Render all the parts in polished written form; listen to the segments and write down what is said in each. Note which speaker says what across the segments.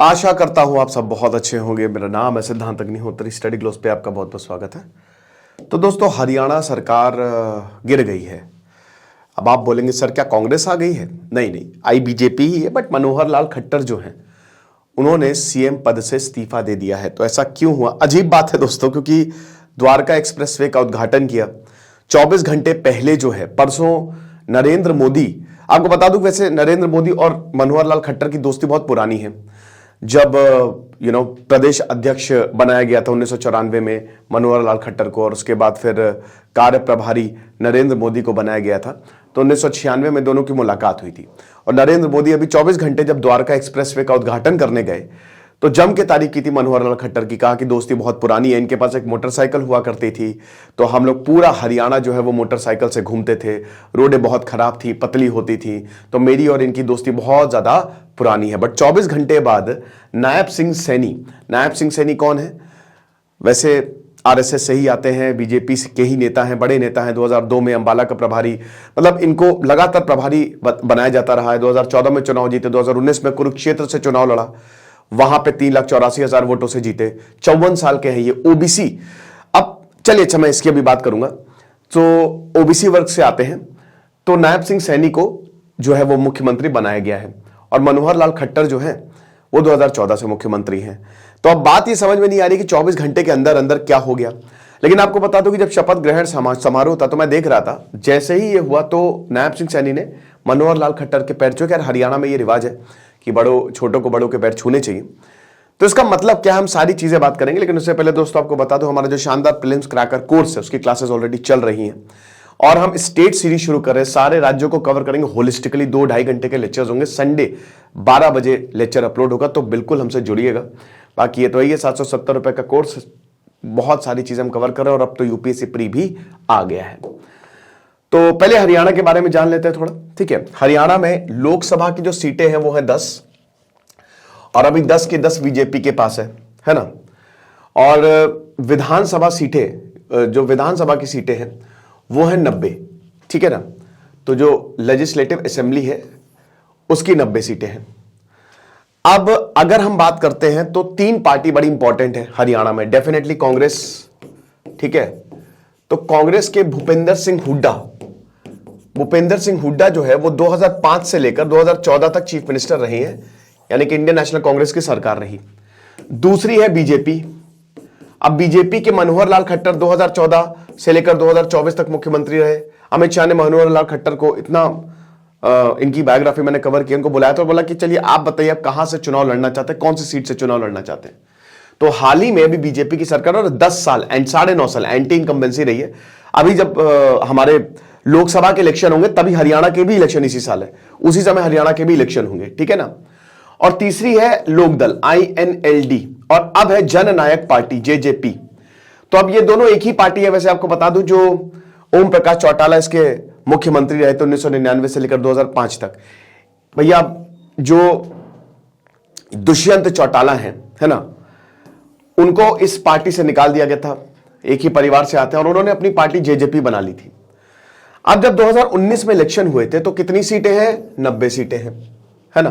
Speaker 1: आशा करता हूं आप सब बहुत अच्छे होंगे। मेरा नाम है सिद्धांत अग्निहोत्री। स्टडी ग्लोस पे आपका बहुत बहुत स्वागत है। तो दोस्तों, हरियाणा सरकार गिर गई है। अब आप बोलेंगे सर क्या कांग्रेस आ गई है? नहीं नहीं, आई बीजेपी ही है, बट मनोहर लाल खट्टर जो हैं उन्होंने सीएम पद से इस्तीफा दे दिया है। तो ऐसा क्यों हुआ? अजीब बात है दोस्तों, क्योंकि द्वारका एक्सप्रेसवे का उद्घाटन किया 24 घंटे पहले जो है परसों नरेंद्र मोदी। आपको बता दूं, वैसे नरेंद्र मोदी और मनोहर लाल खट्टर की दोस्ती बहुत पुरानी है। जब प्रदेश अध्यक्ष बनाया गया था 1994 में मनोहर लाल खट्टर को, और उसके बाद फिर कार्य प्रभारी नरेंद्र मोदी को बनाया गया था, तो 1996 में दोनों की मुलाकात हुई थी। और नरेंद्र मोदी अभी 24 घंटे जब द्वारका एक्सप्रेसवे का उद्घाटन करने गए तो जम के तारीफ की थी मनोहर लाल खट्टर की। कहा कि दोस्ती बहुत पुरानी है, इनके पास एक मोटरसाइकिल हुआ करती थी, तो हम लोग पूरा हरियाणा जो है वो मोटरसाइकिल से घूमते थे। रोडें बहुत खराब थी, पतली होती थी, तो मेरी और इनकी दोस्ती बहुत ज्यादा पुरानी है। बट 24 घंटे बाद नायब सिंह सैनी कौन है? वैसे आरएसएस से ही आते हैं, बीजेपी के ही नेता हैं, बड़े नेता हैं। 2002 में अंबाला का प्रभारी, मतलब इनको लगातार प्रभारी बनाया जाता रहा है। 2014 में चुनाव जीते, 2019 में कुरुक्षेत्र से चुनाव लड़ा, वहां पे 3,84,000 वोटों से जीते। 54 साल के हैं ये, ओबीसी। अब चलिए, अच्छा मैं इसकी अभी बात करूंगा। तो ओबीसी वर्ग से आते हैं, तो नायब सिंह सैनी को जो है वो मुख्यमंत्री बनाया गया है, और मनोहर लाल खट्टर जो है वो 2014 से मुख्यमंत्री हैं। तो अब बात ये समझ में नहीं आ रही कि 24 घंटे के अंदर अंदर क्या हो गया। लेकिन आपको बता दूं कि जब शपथ ग्रहण समारोह था तो मैं देख रहा था, जैसे ही ये हुआ तो नायब सिंह सैनी ने मनोहर लाल खट्टर के पैर छुए। यार हरियाणा में ये रिवाज है कि छोटों को बड़ों के पैर छूने चाहिए। तो इसका मतलब क्या, हम सारी चीजें बात करेंगे। लेकिन उससे पहले दोस्तों आपको बता दूं, हमारा जो शानदार प्रीलिम्स क्रैकर कोर्स है उसकी क्लासेस ऑलरेडी चल रही हैं, और हम स्टेट सीरीज शुरू कर रहे हैं। सारे राज्यों को कवर करेंगे होलिस्टिकली। 2-2.5 घंटे के लेक्चर्स होंगे। संडे 12 बजे लेक्चर अपलोड होगा, तो बिल्कुल हमसे जुड़िएगा। बाकी ये तो है, 770 रुपए का कोर्स, बहुत सारी चीजें हम कवर कर रहे हैं, और अब तो यूपीएससी प्री भी आ गया है। तो पहले हरियाणा के बारे में जान लेते हैं थोड़ा, ठीक है। हरियाणा में लोकसभा की जो सीटें हैं वो है 10, और अभी 10 के 10 बीजेपी के पास है ना। और विधानसभा सीटें, जो विधानसभा की सीटें हैं वो है 90, ठीक है ना। तो जो लेजिस्लेटिव असेंबली है उसकी 90 सीटें हैं। अब अगर हम बात करते हैं तो 3 पार्टी बड़ी इंपॉर्टेंट है हरियाणा में। डेफिनेटली कांग्रेस, ठीक है। तो कांग्रेस के भूपेंद्र सिंह हुड्डा जो है वो 2005 से लेकर 2014 तक चीफ मिनिस्टर रहे हैं, यानी कि इंडियन नेशनल कांग्रेस की सरकार रही। दूसरी है बीजेपी। अब बीजेपी के मनोहर लाल खट्टर 2014 से लेकर 2024 तक मुख्यमंत्री रहे। अमित शाह ने मनोहर लाल खट्टर को इतना इनकी बायोग्राफी मैंने कवर की, उनको बुलाया तो बोला कि चलिए आप बताइए आप कहां से चुनाव लड़ना चाहते हैं, कौन सी सीट से चुनाव लड़ना चाहते हैं। तो हाल ही में अभी बीजेपी की सरकार और 10 साल 9.5 साल एंटी इनकम्बेंसी रही है। अभी जब हमारे लोकसभा के इलेक्शन होंगे तभी हरियाणा के भी इलेक्शन इसी साल है, उसी समय हरियाणा के भी इलेक्शन होंगे, ठीक है ना। और तीसरी है लोकदल INLD, और अब है जननायक पार्टी JJP। तो अब ये दोनों एक ही पार्टी है। वैसे आपको बता दूं, जो ओम प्रकाश चौटाला इसके मुख्यमंत्री रहे थे 1999 से लेकर 2005 तक। भैया जो दुष्यंत चौटाला है ना, उनको इस पार्टी से निकाल दिया गया था। एक ही परिवार से आते हैं, और उन्होंने अपनी पार्टी JJP बना ली थी। अब जब 2019 में इलेक्शन हुए थे तो कितनी सीटें हैं? 90 सीटें हैं, है ना।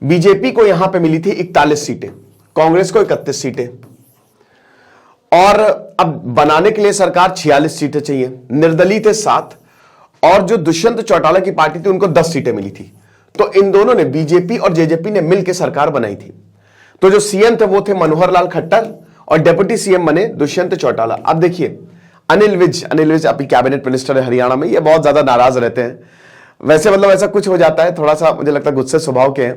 Speaker 1: बीजेपी को यहां पे मिली थी 41 सीटें, कांग्रेस को 31 सीटें, और अब बनाने के लिए सरकार 46 सीटें चाहिए। निर्दलीय थे 7, और जो दुष्यंत चौटाला की पार्टी थी उनको 10 सीटें मिली थी। तो इन दोनों ने, बीजेपी और JJP ने मिलकर सरकार बनाई थी। तो जो सीएम थे वो थे मनोहर लाल खट्टर, और डेप्यूटी सीएम बने दुष्यंत चौटाला। अब देखिए, अनिल विज अभी कैबिनेट मिनिस्टर है हरियाणा में। ये बहुत ज्यादा नाराज रहते हैं। वैसे मतलब ऐसा कुछ हो जाता है, थोड़ा सा मुझे लगता है गुस्से स्वभाव के हैं,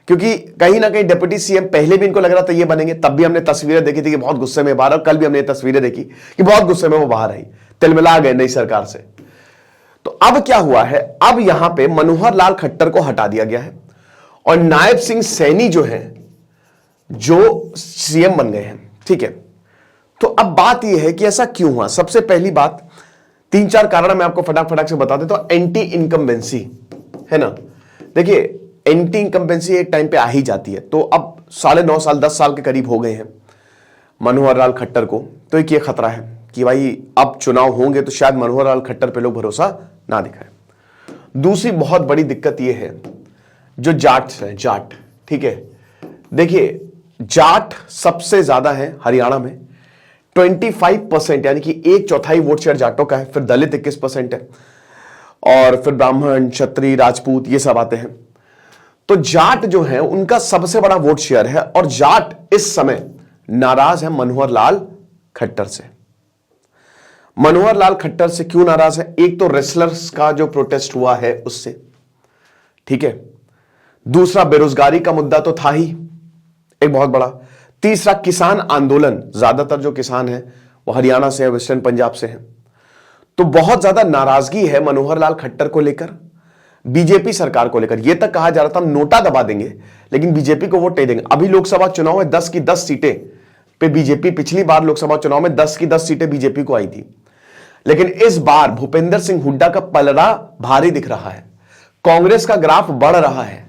Speaker 1: क्योंकि कहीं ना कहीं डिप्टी सीएम पहले भी इनको लग रहा था ये बनेंगे, तब भी हमने तस्वीरें देखी थी कि बहुत गुस्से में बाहर, और कल भी हमने तस्वीरें देखी कि बहुत गुस्से में वो बाहर आई, तिलमिला गए नई सरकार से। तो अब क्या हुआ है, अब यहां पे मनोहर लाल खट्टर को हटा दिया गया है, और नायब सिंह सैनी जो है जो सीएम बन गए हैं, ठीक है। तो अब बात यह है कि ऐसा क्यों हुआ। सबसे पहली बात, 3-4 कारण मैं आपको फटाक से बता देता हूं। एंटी इनकम्बेंसी, है ना। देखिए, एंटी इनकम्बेंसी एक टाइम पे आ ही जाती है। तो अब 9.5 साल 10 साल के करीब हो गए हैं मनोहर लाल खट्टर को, तो एक ये खतरा है कि भाई अब चुनाव होंगे तो शायद मनोहर लाल खट्टर पे लोग भरोसा ना दिखाए। दूसरी बहुत बड़ी दिक्कत यह है, जो जाट है, ठीक है। देखिए, जाट सबसे ज्यादा है हरियाणा में, 25%, यानी कि एक चौथाई वोट शेयर जाटों का है। फिर दलित 21% है, और फिर ब्राह्मण, क्षत्रिय, राजपूत ये सब आते हैं। तो जाट जो है उनका सबसे बड़ा वोट शेयर है, और जाट इस समय नाराज है मनोहर लाल खट्टर से। मनोहर लाल खट्टर से क्यों नाराज है? एक तो रेसलर्स का जो प्रोटेस्ट हुआ है उससे, ठीक है। दूसरा, बेरोजगारी का मुद्दा तो था ही एक बहुत बड़ा। तीसरा, किसान आंदोलन, ज्यादातर जो किसान हैं वो हरियाणा से है, वेस्टर्न पंजाब से हैं। तो बहुत ज्यादा नाराजगी है मनोहर लाल खट्टर को लेकर, बीजेपी सरकार को लेकर। यह तक कहा जा रहा था हम नोटा दबा देंगे लेकिन बीजेपी को वोट नहीं देंगे। अभी लोकसभा चुनाव में 10 की 10 सीटें पे बीजेपी, पिछली बार लोकसभा चुनाव में 10 की 10 सीटें बीजेपी को आई थी, लेकिन इस बार भूपेंद्र सिंह हुड्डा का पलड़ा भारी दिख रहा है। कांग्रेस का ग्राफ बढ़ रहा है,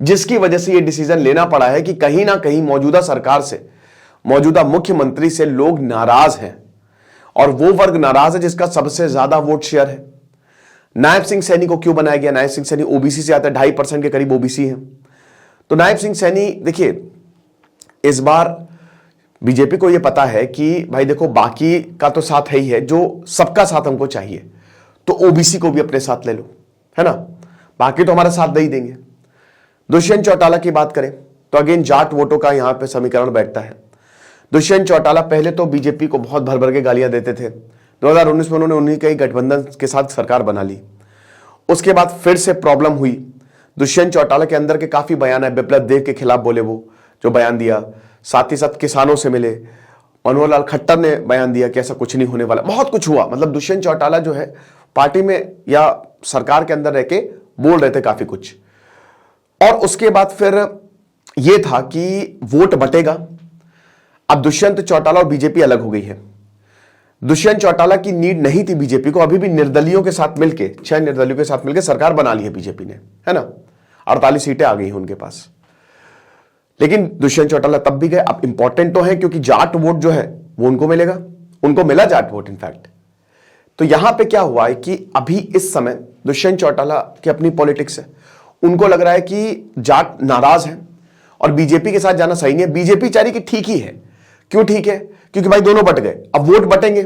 Speaker 1: जिसकी वजह से यह डिसीजन लेना पड़ा है कि कहीं ना कहीं मौजूदा सरकार से, मौजूदा मुख्यमंत्री से लोग नाराज हैं, और वो वर्ग नाराज है जिसका सबसे ज्यादा वोट शेयर है। नायब सिंह सैनी को क्यों बनाया गया? नायब सिंह सैनी ओबीसी से आता है, 2.5% के करीब ओबीसी है। तो नायब सिंह सैनी, देखिए इस बार बीजेपी को यह पता है कि भाई देखो, बाकी का तो साथ है ही है, जो सबका साथ हमको चाहिए, तो ओबीसी को भी अपने साथ ले लो, है ना, बाकी तो हमारा साथ दे ही देंगे। दुष्यंत चौटाला की बात करें तो अगेन जाट वोटों का यहां पे समीकरण बैठता है। दुष्यंत चौटाला पहले तो बीजेपी को बहुत भर भर के गालियां देते थे। 2019 में उन्होंने उन्हीं के गठबंधन के साथ सरकार बना ली। उसके बाद फिर से प्रॉब्लम हुई। दुष्यंत चौटाला के अंदर के काफी बयान है, बिप्लब देव के खिलाफ बोले, वो जो बयान दिया, साथ ही साथ किसानों से मिले। मनोहर लाल खट्टर ने बयान दिया कि ऐसा कुछ नहीं होने वाला। बहुत कुछ हुआ, मतलब दुष्यंत चौटाला जो है पार्टी में या सरकार के अंदर रह के बोल रहे थे काफी कुछ। और उसके बाद फिर यह था कि वोट बटेगा। अब दुष्यंत चौटाला और बीजेपी अलग हो गई है। दुष्यंत चौटाला की नीड नहीं थी बीजेपी को, अभी भी निर्दलियों के साथ मिलके, 6 निर्दलियों के साथ मिलकर सरकार बना ली है बीजेपी ने, है ना, 48 सीटें आ गई हैं उनके पास। लेकिन दुष्यंत चौटाला तब भी गए। अब इंपॉर्टेंट तो है क्योंकि जाट वोट जो है वो उनको मिलेगा, उनको मिला जाट वोट इनफैक्ट। तो यहां पे क्या हुआ है कि अभी इस समय दुष्यंत चौटाला की अपनी पॉलिटिक्स है, उनको लग रहा है कि जाट नाराज है और बीजेपी के साथ जाना सही नहीं है। बीजेपी चाह रही कि ठीक ही है। क्यों ठीक है? क्योंकि भाई दोनों बट गए, अब वोट बटेंगे,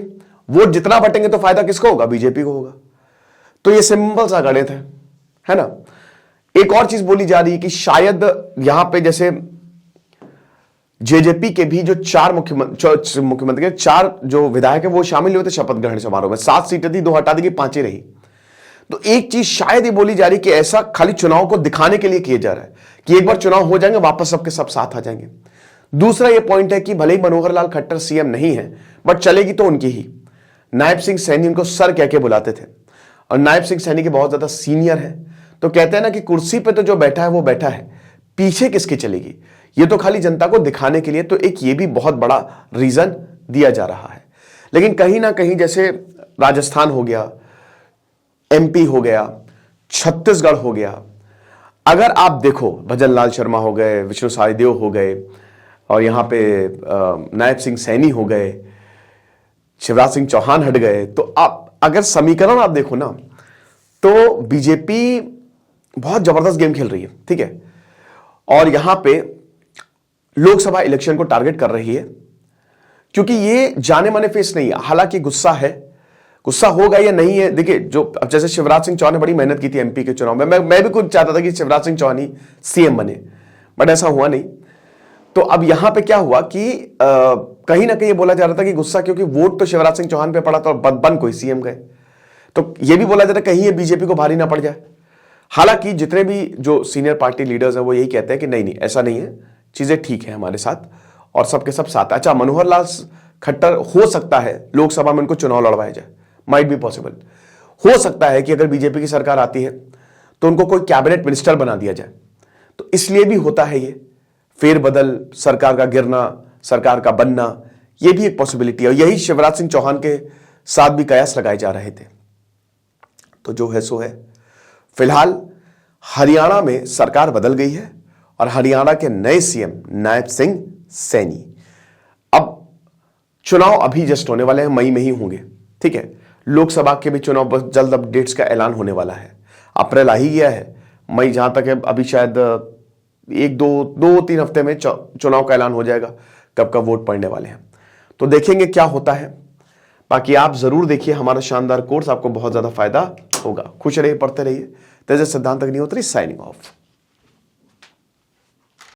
Speaker 1: वोट जितना बटेंगे तो फायदा किसको होगा? बीजेपी को होगा। तो ये सिंपल सा गणित है ना। एक और चीज बोली जा रही है कि शायद यहां पे जैसे जेजेपी के भी जो 4 मुख्यमंत्री के 4 जो विधायक है वो शामिल हुए थे शपथ ग्रहण समारोह में। 7 सीटें थी, 2 हटा दी गई, 5 ही रही। तो एक चीज शायद ये बोली जा रही कि ऐसा खाली चुनाव को दिखाने के लिए किया जा रहा है कि एक बार चुनाव हो जाएंगे वापस सबके सब साथ आ जाएंगे। दूसरा ये पॉइंट है कि भले ही मनोहर लाल खट्टर सीएम नहीं है, बट चलेगी तो उनकी ही। नायब सिंह सैनी उनको सर कह के बुलाते थे, और नायब सिंह सैनी के बहुत ज्यादा सीनियर है। तो कहते हैं ना कि कुर्सी पे तो जो बैठा है वो बैठा है, पीछे किसकी चलेगी, ये तो खाली जनता को दिखाने के लिए। तो एक ये भी बहुत बड़ा रीजन दिया जा रहा है। लेकिन कहीं ना कहीं जैसे राजस्थान हो गया, एमपी हो गया, छत्तीसगढ़ हो गया, अगर आप देखो भजन लाल शर्मा हो गए, विष्णु सहायदेव हो गए, और यहां पे नायब सिंह सैनी हो गए, शिवराज सिंह चौहान हट गए, तो आप अगर समीकरण आप देखो ना तो बीजेपी बहुत जबरदस्त गेम खेल रही है, ठीक है। और यहां पे लोकसभा इलेक्शन को टारगेट कर रही है, क्योंकि ये जाने माने फेस नहीं है। हालांकि गुस्सा है, गुस्सा होगा या नहीं है, देखिए जो अब जैसे शिवराज सिंह चौहान ने बड़ी मेहनत की थी एमपी के चुनाव में, मैं भी कुछ चाहता था कि शिवराज सिंह चौहान ही सीएम बने, बट ऐसा हुआ नहीं। तो अब यहां पे क्या हुआ कि कहीं ना कहीं बोला जा रहा था कि गुस्सा, क्योंकि वोट तो शिवराज सिंह चौहान पे पड़ा था और बन कोई सीएम गए। तो यह भी बोला जा रहा कहीं ये बीजेपी को भारी ना पड़ जाए। हालांकि जितने भी जो सीनियर पार्टी लीडर्स हैं वो यही कहते हैं कि नहीं नहीं ऐसा नहीं है, चीजें ठीक है हमारे साथ और सबके सब साथ। अच्छा, मनोहर लाल खट्टर हो सकता है लोकसभा में उनको चुनाव लड़वाया जाए, माइट बी पॉसिबल। हो सकता है कि अगर बीजेपी की सरकार आती है तो उनको कोई कैबिनेट मिनिस्टर बना दिया जाए। तो इसलिए भी होता है ये फेरबदल, सरकार का गिरना, सरकार का बनना, यह भी एक पॉसिबिलिटी है। और यही शिवराज सिंह चौहान के साथ भी कयास लगाए जा रहे थे। तो जो है सो है। फिलहाल हरियाणा में सरकार बदल गई है और हरियाणा के नए सीएम नायब सिंह सैनी। अब चुनाव अभी जस्ट होने वाले हैं, मई में ही होंगे, ठीक है। लोकसभा के भी चुनाव बस जल्द अपडेट्स का ऐलान होने वाला है। अप्रैल आ ही गया है, मई जहां तक है अभी शायद एक दो तीन हफ्ते में चुनाव का ऐलान हो जाएगा, कब कब वोट पड़ने वाले हैं, तो देखेंगे क्या होता है। बाकी आप जरूर देखिए हमारा शानदार कोर्स, आपको बहुत ज्यादा फायदा होगा। खुश रहिए, पढ़ते रहिए। तेजस सिद्धांत अग्निहोत्री साइनिंग ऑफ।